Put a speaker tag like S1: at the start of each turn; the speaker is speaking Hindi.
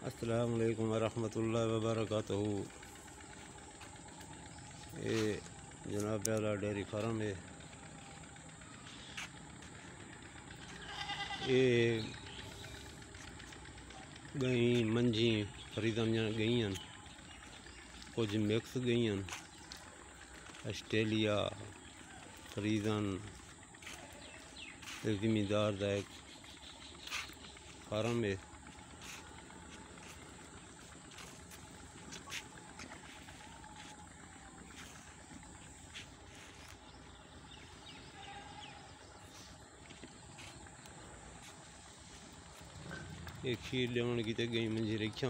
S1: अस्सलामु अलैकुम वरहमतुल्लाहि वबरकातुहू। ये जनाब प्याला डेयरी फार्म है। ये गई मंझी फरीदां गई कुछ मिक्स गई आस्ट्रेलिया फरीदान जिमीदार का एक फार्म है। एक खीर लेवन की गई मंझी रखिया।